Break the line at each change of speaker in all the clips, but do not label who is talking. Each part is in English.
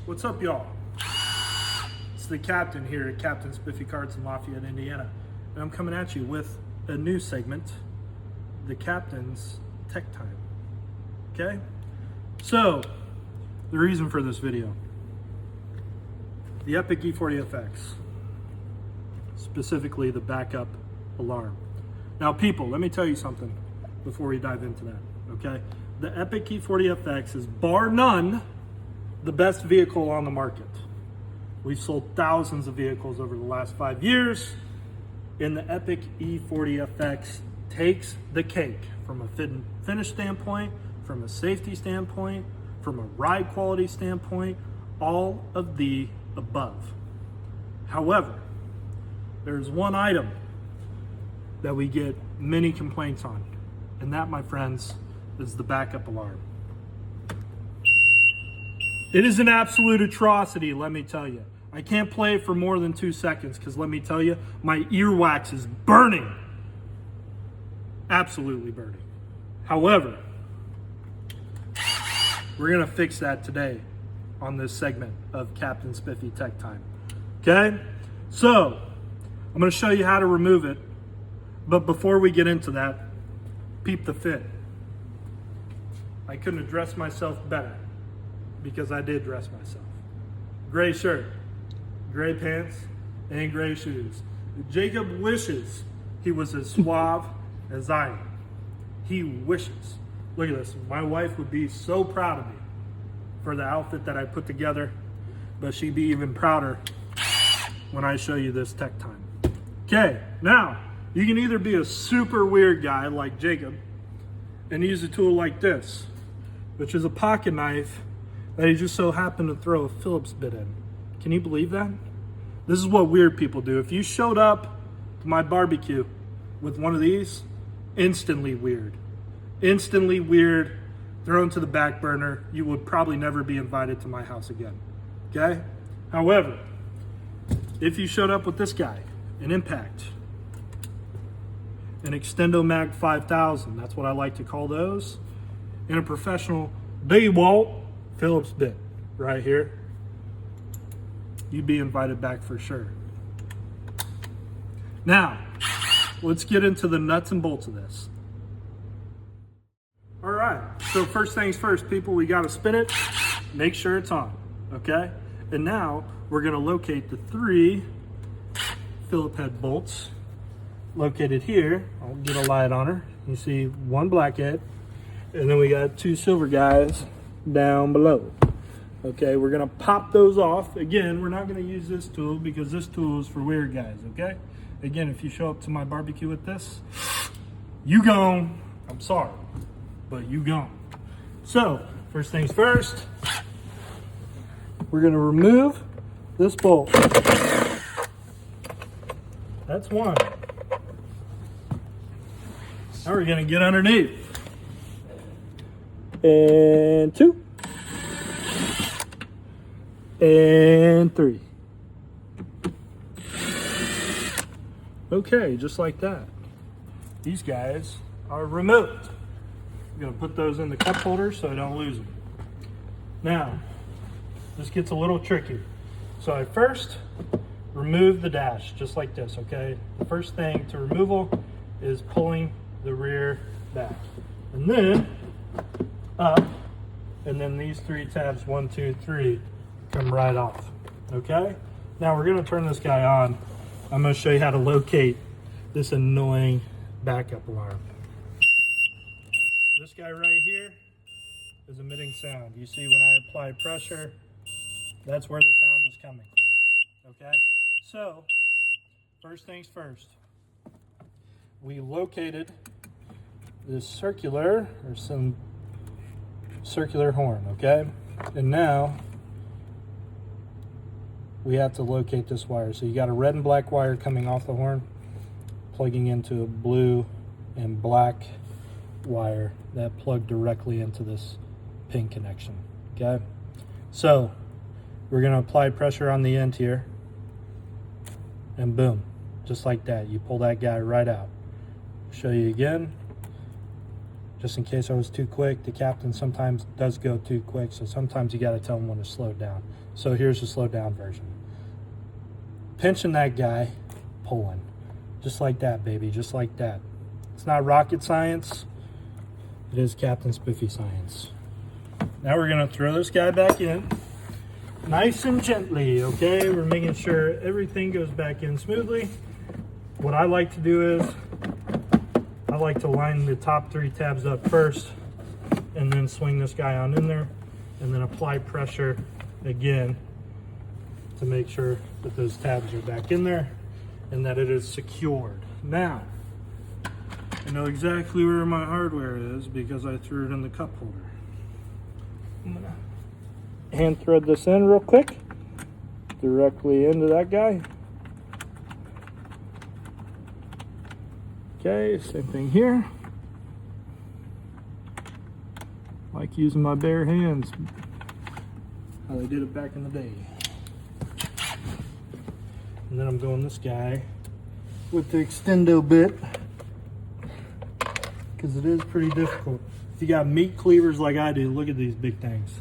What's up, y'all? It's the captain here at Captain Spiffy Cards in Lafayette, Indiana. And I'm coming at you with a new segment, the Captain's Tech Time. Okay? So, the reason for this video. The Epic E40FX. Specifically, the backup alarm. Now, people, let me tell you something before we dive into that, okay? The Epic E40FX is, bar none, the best vehicle on the market. We've sold thousands of vehicles over the last 5 years, and the Epic E40FX takes the cake from a fit and finish standpoint, from a safety standpoint, from a ride quality standpoint, all of the above. However, there's one item that we get many complaints on, and that, my friends, is the backup alarm. It is an absolute atrocity, let me tell you. I can't play it for more than 2 seconds because let me tell you, my earwax is burning. Absolutely burning. However, we're gonna fix that today on this segment of Captain Spiffy Tech Time. Okay? So, I'm gonna show you how to remove it. But before we get into that, peep the fit. I couldn't have dressed myself better because I did dress myself. Gray shirt, gray pants, and gray shoes. Jacob wishes he was as suave as I am. He wishes. Look at this. My wife would be so proud of me for the outfit that I put together, but she'd be even prouder when I show you this tech time. Okay, now, you can either be a super weird guy like Jacob and use a tool like this, which is a pocket knife that he just so happened to throw a Phillips bit in. Can you believe that? This is what weird people do. If you showed up to my barbecue with one of these, instantly weird. Instantly weird, thrown to the back burner. You would probably never be invited to my house again. Okay? However, if you showed up with this guy, an Impact, an Extendo Mag 5000, that's what I like to call those, and a professional DeWalt Phillips bit right here, you'd be invited back for sure. Now, let's get into the nuts and bolts of this. All right, so first things first, people, we gotta spin it, make sure it's on, okay? And now we're gonna locate the 3 Phillip head bolts located here. I'll get a light on her. You see 1 black head, and then we got 2 silver guys down below. Okay, we're gonna pop those off. Again, we're not gonna use this tool because this tool is for weird guys, okay? Again, if you show up to my barbecue with this, you gone. I'm sorry, but you gone. So, first things first, we're gonna remove this bolt. That's 1. Now we're gonna get underneath. And 2. And 3. Okay, just like that. These guys are removed. I'm gonna put those in the cup holder so I don't lose them. Now, this gets a little tricky. So I first remove the dash, just like this, okay? The first thing to removal is pulling the rear back. And then up, and then these 3 tabs, 1, 2, 3, come right off, okay? Now we're gonna turn this guy on. I'm gonna show you how to locate this annoying backup alarm. This guy right here is emitting sound. You see when I apply pressure, that's where the sound is coming from, okay? So, first things first, we located this circular horn, okay? And now we have to locate this wire. So you got a red and black wire coming off the horn, plugging into a blue and black wire that plug directly into this pin connection, okay? So we're gonna apply pressure on the end here, and boom, just like that, you pull that guy right out. Show you again. just in case I was too quick. The captain sometimes does go too quick, so sometimes you got to tell him when to slow down. So here's the slow down version. Pinching that guy, pulling. Just like that, baby, just like that. It's not rocket science. It is Captain Spiffy science. Now we're gonna throw this guy back in. Nice and gently, okay? We're making sure everything goes back in smoothly. What I like to do is, I like to line the top 3 tabs up first and then swing this guy on in there and then apply pressure again to make sure that those tabs are back in there and that it is secured. Now, I know exactly where my hardware is because I threw it in the cup holder. I'm gonna hand thread this in real quick, directly into that guy. Okay, same thing here. Like using my bare hands, how they did it back in the day. And then I'm going this guy with the extendo bit because it is pretty difficult. If you got meat cleavers like I do, look at these big things.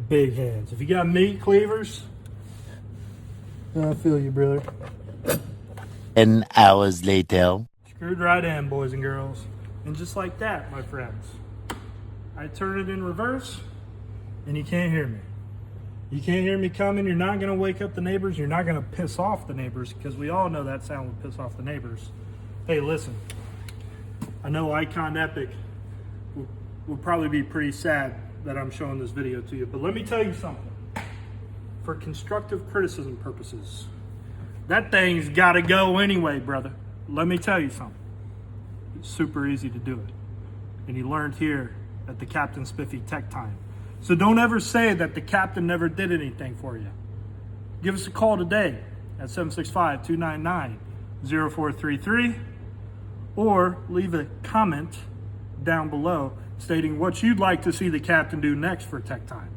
Big hands. If you got meat cleavers, I feel you, brother.
10 hours later.
Screwed right in, boys and girls. And just like that, my friends, I turn it in reverse and you can't hear me. You can't hear me coming. You're not going to wake up the neighbors. You're not going to piss off the neighbors because we all know that sound would piss off the neighbors. Hey, listen, I know Icon Epic will probably be pretty sad that I'm showing this video to you, but let me tell you something. For constructive criticism purposes, that thing's got to go anyway, brother. Let me tell you something. It's super easy to do it. And you learned here at the Captain Spiffy Tech Time. So don't ever say that the captain never did anything for you. Give us a call today at 765-299-0433 or leave a comment down below stating what you'd like to see the captain do next for Tech Time.